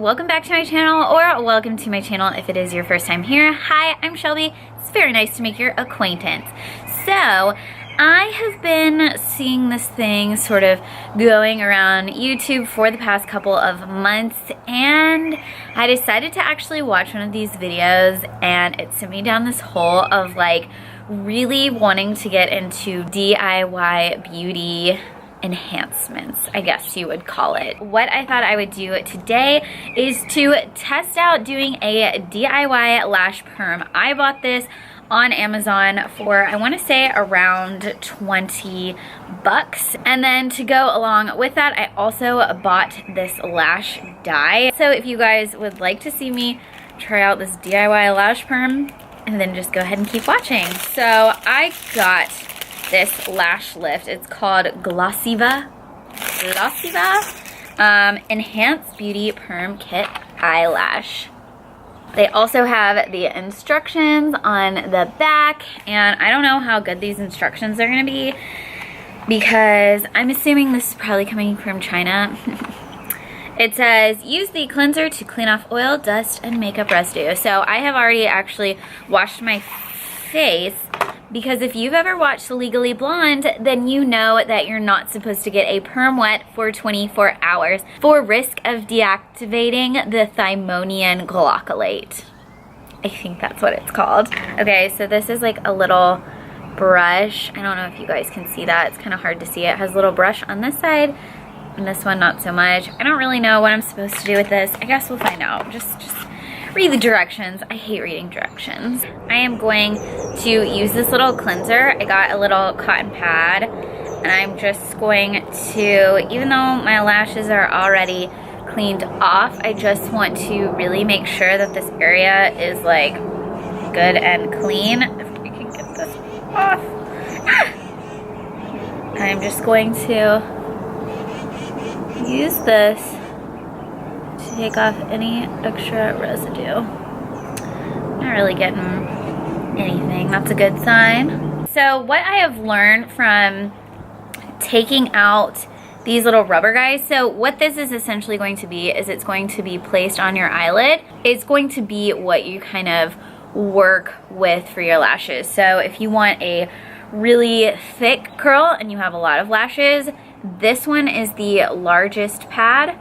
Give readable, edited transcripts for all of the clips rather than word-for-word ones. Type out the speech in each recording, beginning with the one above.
welcome back to my channel, or welcome to my channel if it is your first time here. Hi, I'm Shelby. It's very nice to make your acquaintance. So, I have been seeing this thing sort of going around YouTube for the past couple of months, and I decided to actually watch one of these videos, and it sent me down this hole of like really wanting to get into DIY beauty enhancements, I guess you would call it. What I thought I would do today is to test out doing a DIY lash perm. I bought this on Amazon for, I want to say, around 20 bucks. And then to go along with that, I also bought this lash dye. So if you guys would like to see me try out this DIY lash perm, and then just go ahead and keep watching. So I got this lash lift. It's called Glossiva Enhanced Beauty Perm Kit Eyelash. They also have the instructions on the back, and I don't know how good these instructions are gonna be because I'm assuming this is probably coming from China. It says, use the cleanser to clean off oil, dust, and makeup residue. So I have already actually washed my face, because if you've ever watched Legally Blonde, then you know that you're not supposed to get a perm wet for 24 hours for risk of deactivating the thymonian glycolate. I think that's what it's called. Okay, so this is like a little brush. I don't know if you guys can see that. It's kind of hard to see. It has a little brush on this side, and this one not so much. I don't really know what I'm supposed to do with this. I guess we'll find out. Just read the directions. I hate reading directions. I am going to use this little cleanser. I got a little cotton pad, and I'm just going to, even though my lashes are already cleaned off, I just want to really make sure that this area is like good and clean. If I can get this off. I'm just going to use this to take off any extra residue. Not really getting anything. That's a good sign. So what I have learned from taking out these little rubber guys, so what this is essentially going to be is it's going to be placed on your eyelid. It's going to be what you kind of work with for your lashes. So if you want a really thick curl and you have a lot of lashes, this one is the largest pad,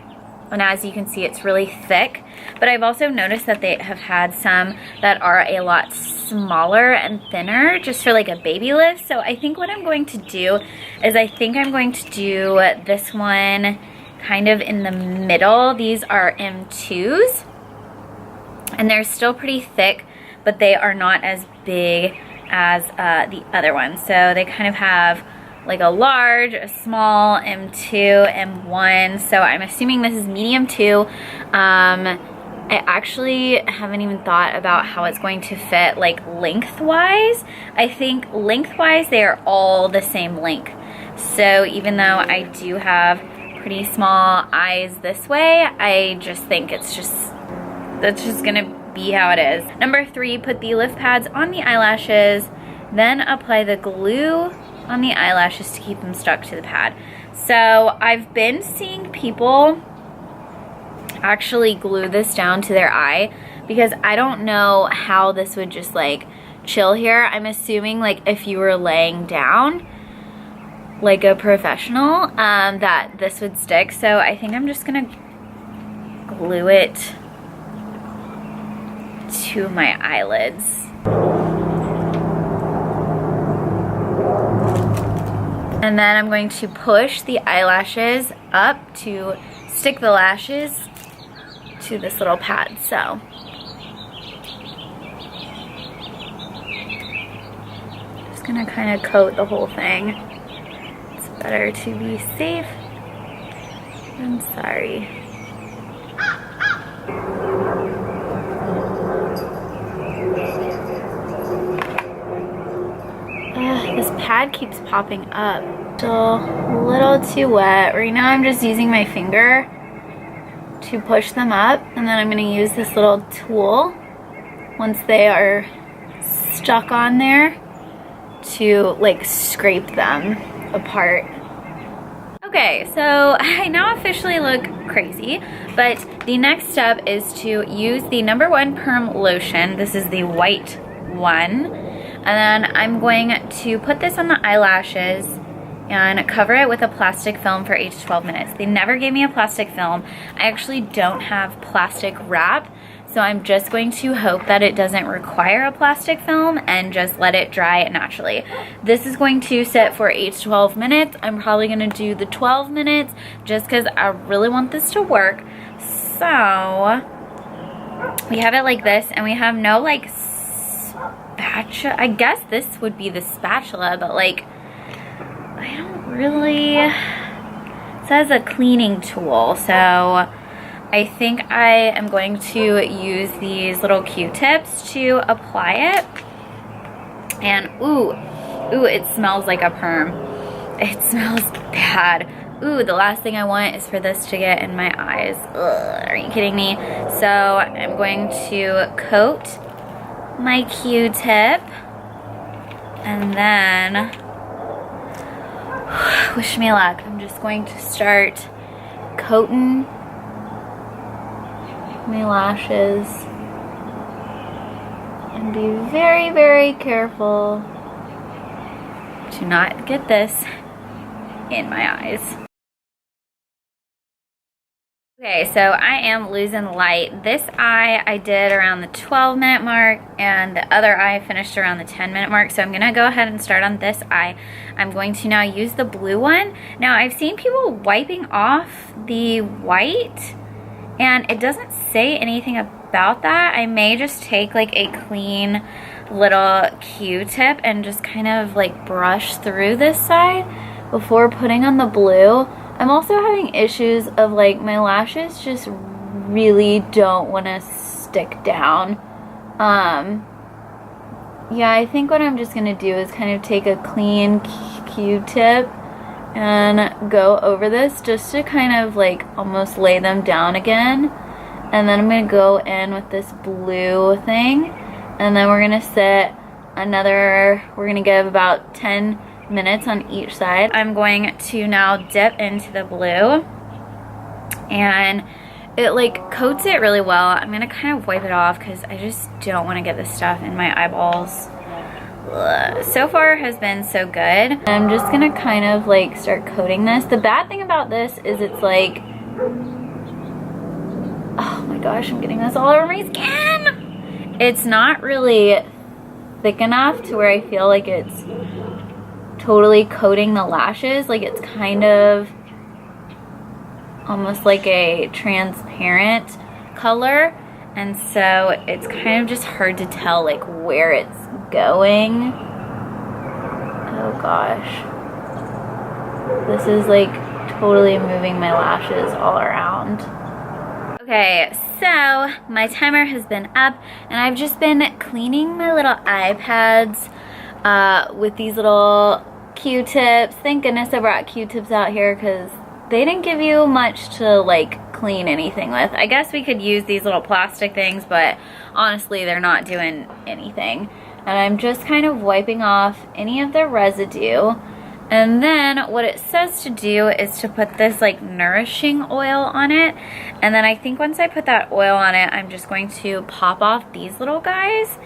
and as you can see, it's really thick. But I've also noticed that they have had some that are a lot smaller and thinner, just for like a baby lift. So I think what I'm going to do is I think I'm going to do this one kind of in the middle. These are M2s, and they're still pretty thick, but they are not as big as the other ones. So they kind of have like a large, a small, M2, M1. So I'm assuming this is medium 2. I actually haven't even thought about how it's going to fit like lengthwise. I think lengthwise they are all the same length. So even though I do have pretty small eyes this way, I just think that's just gonna be how it is. Number 3, put the lift pads on the eyelashes, then apply the glue on the eyelashes to keep them stuck to the pad. So I've been seeing people actually glue this down to their eye, because I don't know how this would just like chill here. I'm assuming like if you were laying down like a professional, that this would stick. So I think I'm just gonna glue it to my eyelids. And then I'm going to push the eyelashes up to stick the lashes to this little pad. So just gonna kind of coat the whole thing. It's better to be safe than sorry. This pad keeps popping up. Still a little too wet. Right now I'm just using my finger to push them up, and then I'm going to use this little tool once they are stuck on there to like scrape them apart. Okay, so I now officially look crazy. But the next step is to use the #1 Perm lotion. This is the white one. And then I'm going to put this on the eyelashes and cover it with a plastic film for 8 to 12 minutes. They never gave me a plastic film. I actually don't have plastic wrap, so I'm just going to hope that it doesn't require a plastic film and just let it dry naturally. This is going to sit for 8 to 12 minutes. I'm probably gonna do the 12 minutes just because I really want this to work. So we have it like this, and we have no like spatula. I guess this would be the spatula, but like I don't really, it says a cleaning tool, so I think I am going to use these little Q-tips to apply it. And ooh, it smells like a perm. It smells bad. Ooh, the last thing I want is for this to get in my eyes. Ugh, are you kidding me? So I'm going to coat my Q-tip, and then wish me luck. I'm just going to start coating my lashes and be very, very careful to not get this in my eyes. Okay, so I am losing light. This eye I did around the 12-minute mark, and the other eye finished around the 10-minute mark. So I'm gonna go ahead and start on this eye. I'm going to now use the blue one. Now I've seen people wiping off the white, and it doesn't say anything about that. I may just take like a clean little Q-tip and just kind of like brush through this side before putting on the blue. I'm also having issues of like my lashes just really don't want to stick down. Yeah, I think what I'm just going to do is kind of take a clean Q-tip and go over this just to kind of like almost lay them down again. And then I'm going to go in with this blue thing, and then we're going to sit another, we're going to give about 10 minutes on each side. I'm going to now dip into the blue, and it like coats it really well. I'm gonna kind of wipe it off because I just don't want to get this stuff in my eyeballs. Ugh. So far has been so good. I'm just gonna kind of like start coating this. The bad thing about this is it's like, oh my gosh, I'm getting this all over my skin. It's not really thick enough to where I feel like it's totally coating the lashes. Like it's kind of almost like a transparent color, and so it's kind of just hard to tell like where it's going. Oh gosh, this is like totally moving my lashes all around. Okay, so my timer has been up, and I've just been cleaning my little eye pads with these little Q-tips. Thank goodness I brought Q-tips out here because they didn't give you much to like clean anything with. I guess we could use these little plastic things, but honestly they're not doing anything. And I'm just kind of wiping off any of the residue. And then what it says to do is to put this like nourishing oil on it. And then I think once I put that oil on it, I'm just going to pop off these little guys.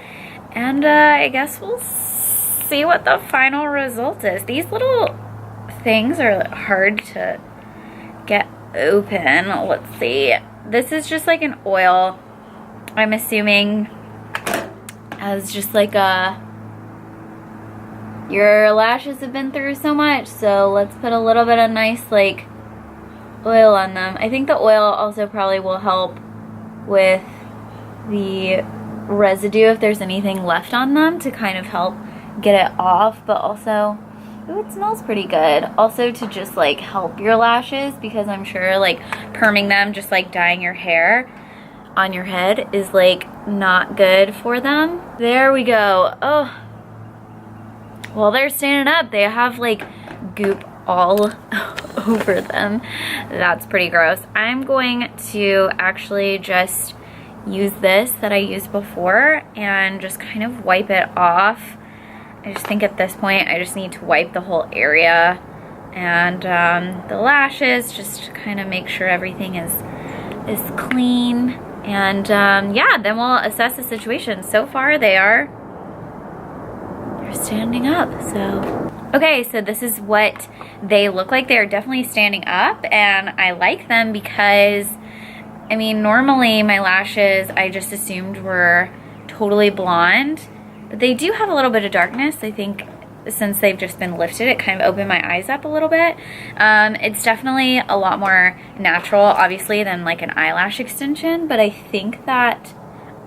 And I guess we'll see what the final result is. These little things are hard to get open. Let's see. This is just like an oil. I'm assuming as just like a, your lashes have been through so much, so let's put a little bit of nice like oil on them. I think the oil also probably will help with the residue if there's anything left on them to kind of help get it off, but also, ooh, it smells pretty good. Also to just like help your lashes, because I'm sure like perming them, just like dyeing your hair on your head, is like not good for them. There we go. Oh, well, they're standing up. They have like goop all over them. That's pretty gross. I'm going to actually just use this that I used before and just kind of wipe it off. I just think at this point I just need to wipe the whole area and the lashes, just to kind of make sure everything is clean. And yeah, then we'll assess the situation. So far they're standing up. So okay, so this is what they look like. They're definitely standing up, and I like them because, I mean, normally my lashes I just assumed were totally blonde, but they do have a little bit of darkness. I think since they've just been lifted, it kind of opened my eyes up a little bit. It's definitely a lot more natural, obviously, than like an eyelash extension, but I think that,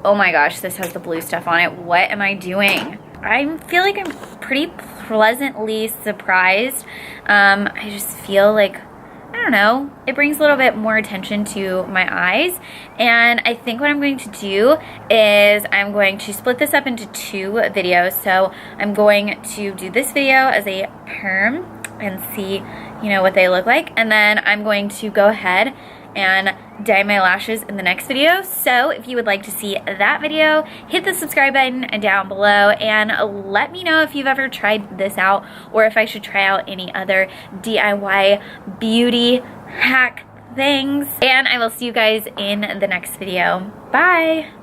oh my gosh, this has the blue stuff on it. What am I doing? I feel like I'm pretty pleasantly surprised. I just feel like, I don't know, it brings a little bit more attention to my eyes. And I think what I'm going to do is I'm going to split this up into 2 videos. So I'm going to do this video as a perm and see, you know, what they look like. And then I'm going to go ahead and dye my lashes in the next video. So if you would like to see that video, hit the subscribe button down below and let me know if you've ever tried this out, or if I should try out any other DIY beauty hack things. And I will see you guys in the next video. Bye!